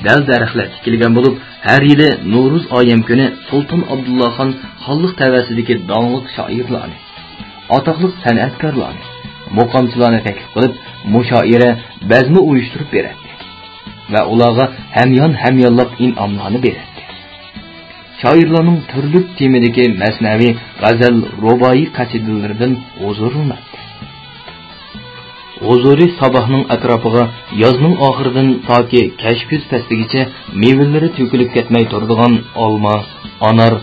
dal daraxtlar tikilgan bo'lib, har yili No'ruz oyam kuni Sulton Abdullohxon xonlik tavasidagi donglik shoirlarni, atoqli san'atkorlarni, muqomchilarni taklif qilib, mushoira bazmi uyushtirib beradi va ularga hamyon-hamyonlab in'omlarni beradi. Shoirlarning turli temadagi masnaviy, g'azal, ruboiy qasidalaridan huzurlanadi. Huzuri Sabahning atrofiga yozning oxiridan toki kashkuz fasligacha mevalari to'kilib ketmay turadigan olma, anor,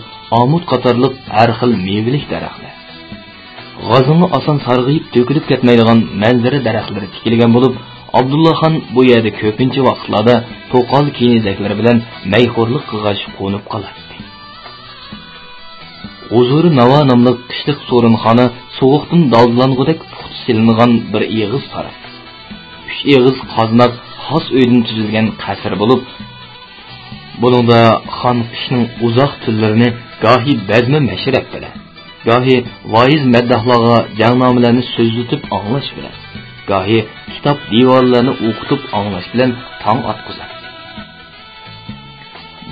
omut qatorliq har xil mevalik daraxtlar. G'ozini oson sarg'ayib to'kilib ketmaydigan manzara daraxtlari tikilgan bo'lib, Abdullohxon bu yerda ko'pincha vaqtlarda to'qol kenizaklar bilan mayxo'rlik qilg'ach qo'nib qoladi. Huzuri Navo nomli qishliq so'rinxona sovuqdan dozlangudek puxta silingan bir eg'iz taraf. 3 eg'iz qoznoq xos uydan tuzilgan qasr bo'lib, buningda xon qishning uzoq tunlarini gohi bazmi mashrab bilan, gohi voiz maddohlarga jangnomalarni so'zlitib anglash bilan, gohi kitob divorlarni o'qitib anglash bilan tong otqizadi.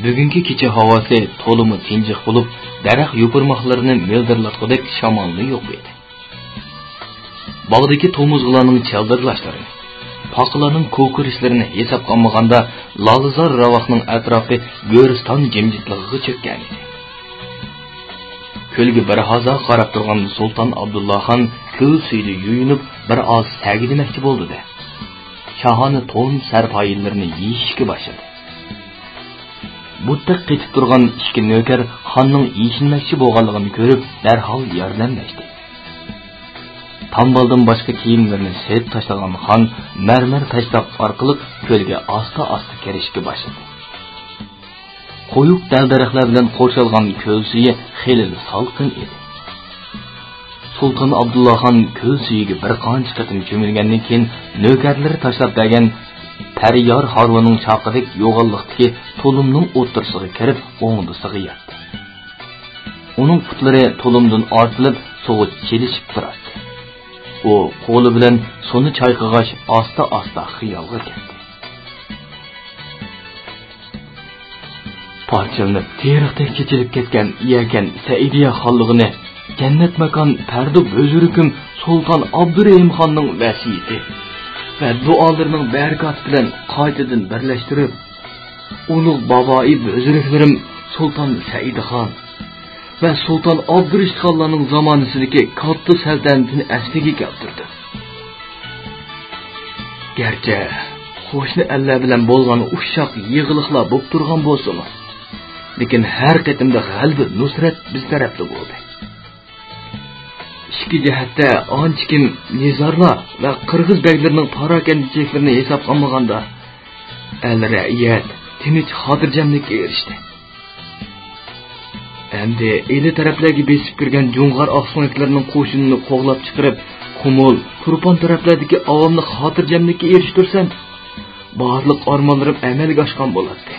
Bugungi kecha havosi to'limi tinjiq bo'lib, daraxt yo'pirmoqlarini mildirlatgudek shamolni yo'q edi. Bog'dagi tomuzg'larning chaldirlashlarini, poqlarning ko'kirishlarini hisob qilmaganda Lolizor Ravoqning atrofi Go'riston jimjitligiga cho'kkan edi. Ko'lga bir hazo qarab turgan Sulton Abdullohxon ko'l suvida yuyinib bir oz sagidemoqchi bo'ldi-da. Shahona to'n sarpoyillarini yeyishga boshladi. Butda qetib turgan ikki nökar xonning yeyishilmoqchi bo'lganligini ko'rib, darhol yordamlashdi. Tambaldan boshqa kiyimlarini sevib tashlagan xon marmar tashloq orqali ko'lga asta-asta kirishga boshladi. Qo'yuq dal-daraxtlar bilan qo'shilgan ko'l suvi xeyli salqin edi. Sulton Abdullohxon ko'l suviga bir qancha qatim cho'milgandan keyin nökarlari tashlab bergan Pariyor harvoning chaqidek yo'g'onliqdagi to'lumning o'ttirsiga kirib, o'ngdisiga yotdi. Uning putlari to'lumdan ortilib, sovuq chelishib turardi. U qo'li bilan suvni chayqag'ach asta-asta xiyolga ketdi. Parchalanib, teriqdek kechilib ketgan iyakan Saidiya xonligini jannat makon Pardu Bo'zurikim Sulton Abdurahim xonning vasiyati va duolarining barakati bilan qaytadan birlashtirib, ulug' baboi bo'zuriklarim Sulton Saidxon va Sulton Abdurishxonlarning zamonasidagi katta saltanatini asliga keltirdi. Garchi qo'shni ellar bilan bo'lgan ushshoq yig'iliqlar bo'lib turgan bo'lsa-mu, lekin har qatimda g'alaba nusrat biz tarafda bo'ldi. Ikki jihatda anchikim nizorlar va qirg'iz beglarining parokandichiliklarini hisob qilmaganda, al-raiyat tinch xotirjamlikka erishdi. Endi eli taraflarga besib kirgan Jo'ng'ar oqso'nliklarining qo'shinini qo'g'lab chiqarib, Qumul, Turpon taraflaridagi avomni xotirjamlikka erishtirsam, barliq armonlarim amalga oshgan bo'ladi.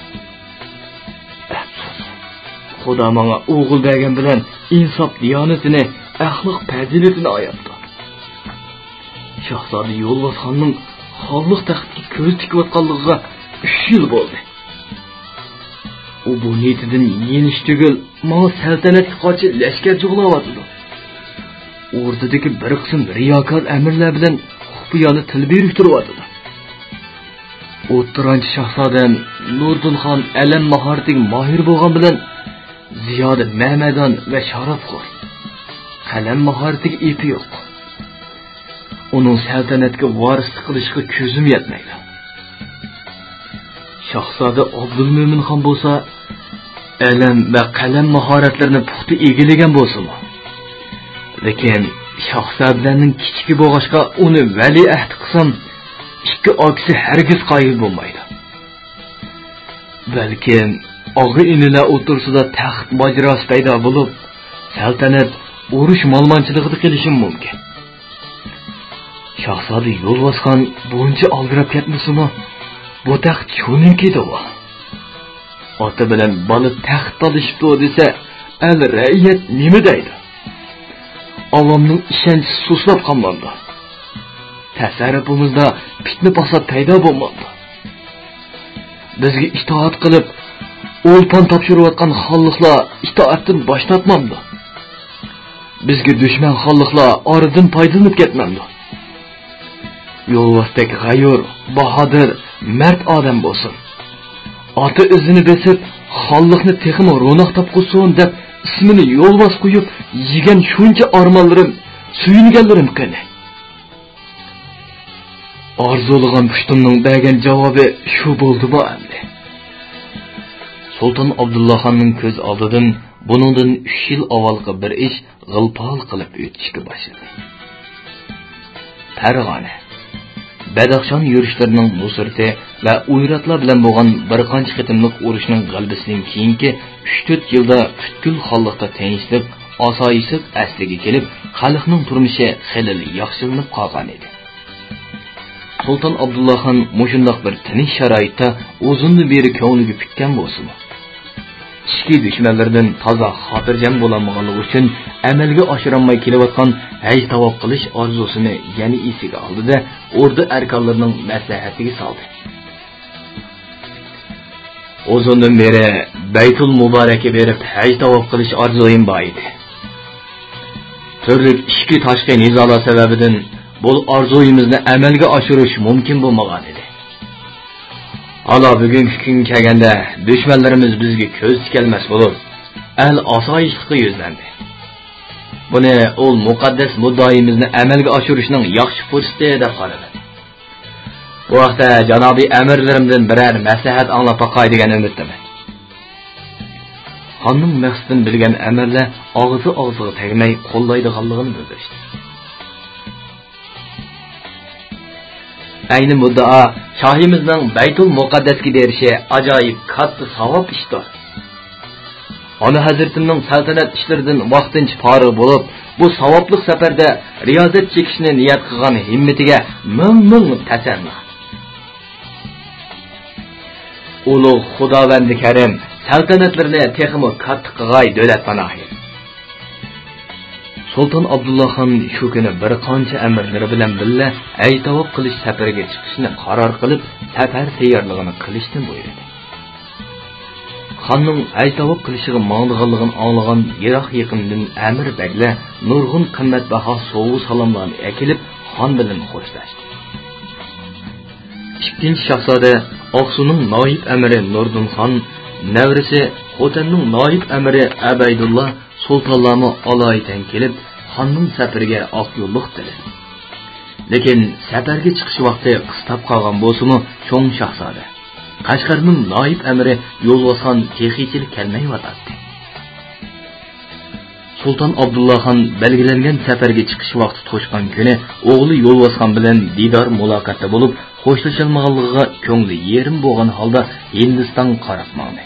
Xudo menga o'g'il bergan bilan insof diyonatini, axloq fazilatini aytdi. Shahzoda Yo'lbosxonning xonliq taxtga ko'z tikayotganligiga 3 yil bo'ldi. U bu niyatidan yenish tugul, menga saltanatga qarshi lashkar jug'layotdi. O'rtadagi bir qism riyokor amirlar bilan xufiyona til berishtiryotdi. O'ttiranchi shahzodam Nurdinxon alam mahoratiga mohir bo'lgan bilan Ziyoda Mahmadon va Sharafxo'r. Qalam mahoratiga epi yo'q. Uning saltanatga varislik qilishiga ko'zim yetmaydi. Shahzoda Abdulmo'minxon bo'lsa, alam va qalam mahoratlarini puxta egillagan bo'lsa-mu. Lekin shahzodaning kichigi bo'lg'ashqa uni valiahd qilsam, ikki oksi hargiz qoyil bo'lmaydi. Balkim og'i inilar o'tirsida taxt mojarosi paydo bo'lib, saltanat urush molmonchiligida qilishim mumkin. Shahzoda Yo'lbosxon buncha oldirab ketmasa-mu, bu taxt cho'ninkida va ota bilan bola taxt olishibdi desa, al ra'iyat nima deydi? Avomning ishonchi sustlab qolmadi. Tasarrufimizda fitna fasod paydo bo'lmadi. Bizga itoat qilib, o'lpon topshirayotgan xonliqlar itoatdan bosh tortmadi. Bizga dushman xonliqlar oradan foydalanib ketmadi. Yo'lbosdek g'ayur, bahodir, mard odam bo'lsin. Ota izini besib, xonliqni texmi ro'noq topqizsin deb ismini Yo'lbos qo'yib, yegan shuncha armonlarim, suyunganlarim qani. Arzulagan pushtimning bergan javobi shu bo'ldi-mi endi? Sulton Abdullohxonning ko'z oldidan buningdan 3 yil avvalgi bir ish g'ilpol qilib o'tishga boshladi. Farg'ona Badaxshon yurishlarining nusrati va uyratlar bilan bo'lgan bir qancha qitimliq urushning g'alabasidan keyingi 3-4 yilda butkul xonliqda tinchlik, osoyishlik asliga kelib, xalqning turmushi xilil yaxshilanib qolgan edi. Sulton Abdullohxon mushundaq bir tinch sharoitda uzundan beri ko'ngliga putgan bo'lsa-mu, ichki dushmanlardan toza xotirjam bo'lolmaganligi uchun amalga oshirolmay kelayotgan haj tavob qilish orzusini yana esiga oldi-da, o'rda arkonlarining maslahatiga soldi. Uzundan beri Baytul Muborakka berib haj tavob qilish orzuim bor edi. Turli ichki tashqi nizolar sababidan bu orzuyimizni amalga oshirish mumkin bo'lmagan edi. Hala bugungi kun kelganda dushmanlarimiz bizga ko'z tikalmas bo'lib, al osoyishlikqa yuzlandi. Buni ol muqaddas muddaoyimizni amalga oshirishning yaxshi fursati deb qaradim. Bu vaqtda janobiy amirlarimdan biror maslahat anglab boqay degan umiddaman. Xonning maqsadini bilgan amirlar og'ziga tegmay qo'llaydiganligini bildirishdi. Ayni muddao shohimizning Baytul Muqaddasga berishi ajoyib katta savob ishdir. Ona hazratimning saltanat ishlaridan vaqtincha forig' bo'lib, bu savobli safarda riyozat chekishni niyat qilgan himmatiga ming tasanno. Ulug' Xudovandi Karim saltanatlarini texmo katta qilg'ay davlat panohi. Sulton Abdullohxon shu kuni bir qancha amirlari bilan birga aytavob qilish safariga chiqishni qaror qilib, safar tayyorligini qilishni buyurdi. Xonning aytavob qilishiga ma'noligini anglagan yiroq yaqindan amir baglar nurg'un qimmatbaho so'g'u salomlarni akilib, xon bilan xo'shlashdi. Ikkinchi shahzoda Oqsuning noib amiri Nurdinxon, navrisi Xotanning noib amiri Abaydulloh sultonlarni aloyidan kelib, xonning safariga oq yo'lliq tiladi. Lekin safarga chiqish vaqti qistab qolgan bo'lsa-mu, cho'ng shahzoda Qashqarning noib amiri Yo'lbosxon texichil kelmayotdi. Sultan Abdullahxon belgilengan safarga chiqish vaqti to'shgan kuni o'g'li Yo'lbosxon bilan didor muloqotda bo'lib, xo'shlashilmaganligiga ko'ngli yerim bo'lgan holda Hindiston qarab mandi.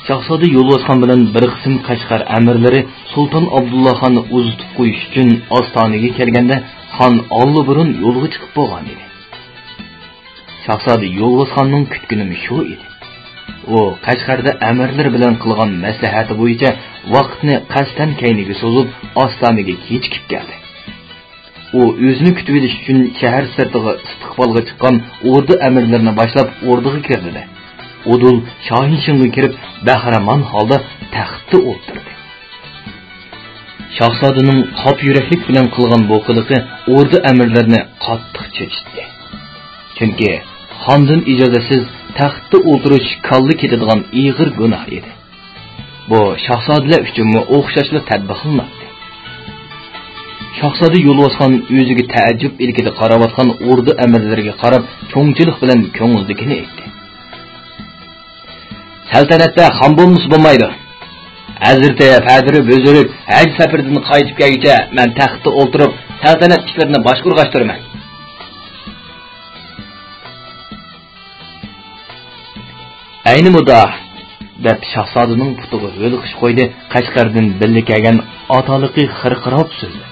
Shahzoda Yo'lbosxon bilan bir qism Qashqar amirlari Sultan Abdullahxonni uzitib qo'yish uchun Ostonaga kelganda xon olli-burun yo'lga chiqib bo'lgan edi. Shahzoda Yo'lbosxonning kutgani shu edi. O Qashqarda amirlar bilan qilgan maslahati bo'yicha vaqtni qasdan keyniga so'zib Ostonaga kechikib keldi. U o'zini kutib olish uchun shahar sirtiga istiqbolga chiqqan ordu amirlarini boshlab orduga kirdi. Udul Shohinshinga kirib bahramon holda taxtda o'tirdi. Shahzodaning qop yuraklik bilan qilgan bu qiliqi ordu amirlarini qattiq cho'chitdi. Chunki xondan ijozatsiz taxtda o'tirish kalli ketadigan ig'ir gunoh edi. Bu shahzodalar uchun o'xshashli tadbiq qilinadi. Shahzoda Yo'lbosxon o'ziga taajjub ilkida qarayotgan ordu amirlariga qarab, cho'ngchilik bilan ko'ngildikini aytdi. Saltanatda xon bo'lmasa bo'lmaydi. Hazrati Fadri Bözürük haj safaridan qaytib kelguncha men taxtda o'tirib, saltanat ishlarini boshqarib Ayni muda deb shahzodaning putiga yo'liqish qo'ydi. Qashqardan birga kelgan otaliqi xirqirob so'zdi.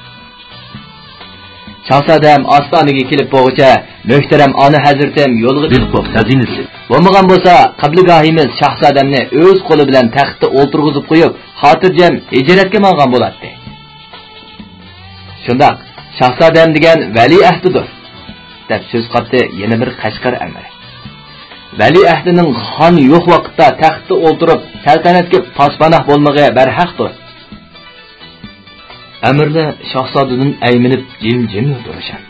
Shahzodam Ostonaga kelib bo'g'icha, muhtaram ona hazratim yo'lga chiqib bo'psiz. Bo'lmagan bo'lsa, qibligohimiz shahzodamni o'z qo'li bilan taxtda o'tirg'izib qo'yib, xotirjam hijratga borgan bo'ladi. Shundoq, shahzodam degan vali ahdidir deb so'z qotdi yana bir Qashqar amiri. Vali ahdining xon yo'q vaqtda taxtda o'tirib, saltanatga paspanah bo'lmag'i barhaqdir. Amirlar shahzodaning ayminib jim-jim o'tirishadi.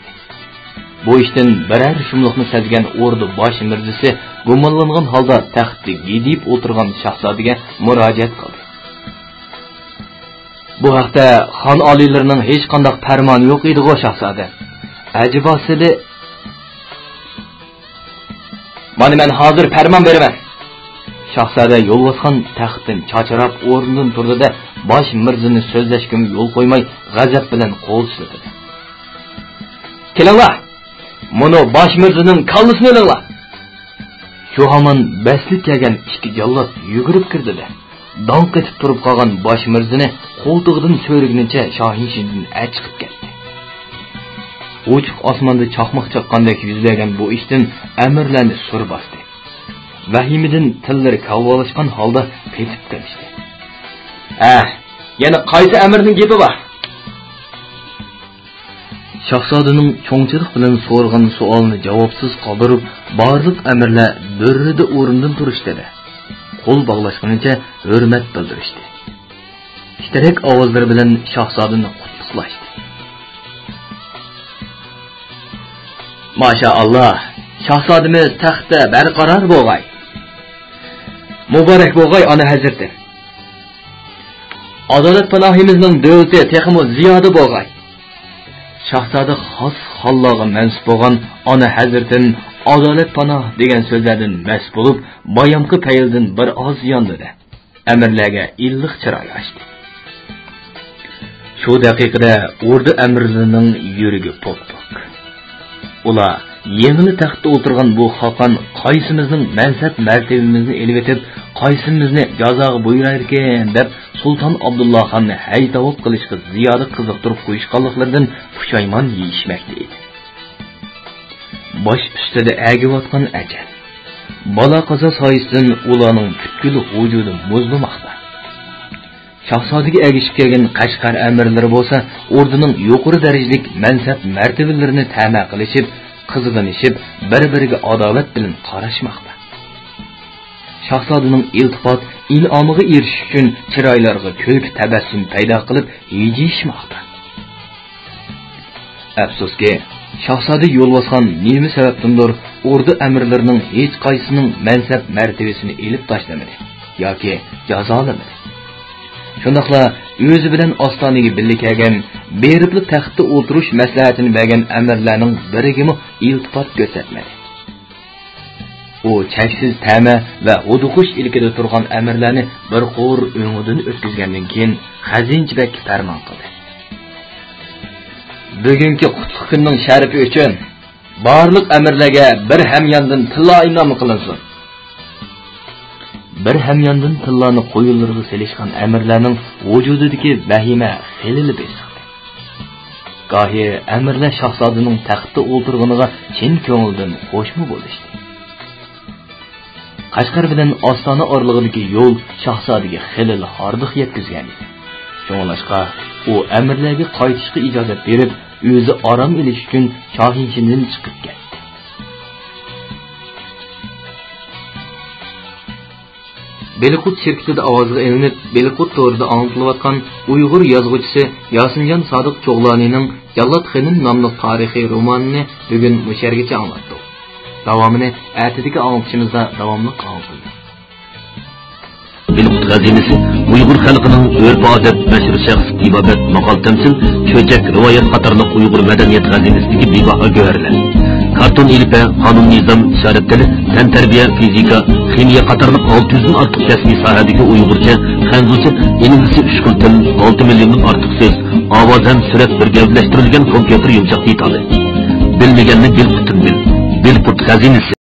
Bu ishdan birer shumliqni sezgan ordu bosh mirzisi gumonlangan holda taxtda gidib o'tirgan shahzodaga murojaat qildi. Bu haqda xon oliylarining hech qanday farmoni yo'q edi-ku shahzoda. Ajibo sizlar Mana men hozir farmon beraman. Shahzoda Yo'lbosxon taxtdan chachirab o'rnidan turdi-da, bosh mirzini so'zlashga yo'l qo'ymay g'azab bilan qo'l silkidi. Kelinglar. Mana bosh mirzining kallasini olinglar. Shu hamon baslik kelgan ikki jallod yugurib kirdi-da, donq etib turib qolgan bosh mirzini qo'ltig'idan so'rigunicha Shohinshindan chiqib ketdi. Ochiq osmonda chaqmoq chaqqandek yuz bergan bu ishdan amirlarni sur bosdi. Vahimidan tillari kavvolashgan holda ketib kelishdi. Yana qaysi amirning gapi bor? Shahzodaning cho'ngchilik bilan so'rgan savolini javobsiz qoldirib, barliq amirlar birrida o'rindan turishdi. Qo'l bog'lashganicha hurmat bildirishdi. Ishtirak ovozlar bilan shahzodani qutlashdi. Maşallah, shahzodamiz taxtda barqaror bo'lg'ay. Muborak bo'lg'ay ona hazrati. Adolat panohimizning davlati texmo ziyoda bo'lg'ay. Shahzoda xos Allohga mansub bo'lgan ona hazratin adolat panoh degan so'zlardan mas bo'lib, bayamqi payildan bir oz yondi. Amirlarga illiq chiroy ochdi. Shu daqiqada ordu amirlarining yuragi pok-pok. Ular yengini taxtda o'tirgan bu xalqon qaysimizning mansab martabamizni elib etib, qaysimizni jazoga buyurar ekan deb Sultan Abdullahxonni haytavob qilishga ziyoda qiziqtirib qo'yishganliklaridan pushaymon yeyishmoqda edi. Bosh ustida agiyotgan ajal. Bola qazo soyisidan ularning butkul vujudi muzlamoqda. Shahzodaga agishib kelgan Qashqar amirlari bo'lsa, orduning yuqori darajalik mansab martabalarini ta'ma qilishib, qizg'inishib, bir-biriga adovat bilan qarashmoqda. Shahzodaning iltifot in'omiga erishish uchun chiroylarga ko'k tabassum paydo qilib, yejishmoqda. Afsuski, Shahzoda Yo'lbosxon nima sababdandir ordu amirlarining hech qaysisining mansab martabasini elib tashlamadi yoki jazolamadi. Shundaqla o'zi bilan Ostonaga birga kelgan, beribli taxtda o'tirish maslahatini bergan amirlarning birigimi iltifot ko'rsatmadi. u cheksiz ta'ma va o'duqish ilkida turgan amirlarni bir qo'r o'ngidan o'tkazgandan keyin xazinchibek farmon qildi. Bugungi qutlug' kunning sharifi uchun barliq amirlarga bir hamyondan tilla inom qilinsin. Bir hamyondan tillani qo'yinlarga selishgan amirlarning vujudidagi vahima xilili besiqdi. Gohi amirlar shahzodaning taxtda o'tirganiga chin ko'ngildan xo'shmi bo'lishdi. Qashqar bilan Ostona oralig'idagi yo'l shahzodaga xilil hordiq yetkazgan edi. Shuningdek, u amirlarga qaytishga ijozat berib, o'zi orom olish uchun shohinshindan chiqib ketdi. Beliqut şirketida ovozga ilinib, Beliqut to'g'rida anglatilayotgan Uyg'ur yozuvchisi Yosinjon Sodiq Cho'g'lonining Jallod Xonim nomli tarixiy romanini bugun mushargacha anglatdik. Davomini ertadagi anglitishimizda davomli qoldirdik. Beliqut xazinasi Uyg'ur xalqining urf-odat, nashr shaxs, ibodat, maqol tamsil, cho'chak, rivoyat qatorliq Uyg'ur madaniyat xazinasidagi bebaho go'rlar. Karton ilpa, qonun nizam, ishorat tili, tan tarbiya, fizika, ximiya qatorliq 600 dan ortiq kasbiy sohadagi Uyg'urcha, xanzucha, ingliz 3 xil til, 6 milliondan ortiq so'z, ovoz ham surat birgalashtirilgan kompyuter yumshoq detali. Bilmaganni Beliqutdan bil. Beliqut xazinasi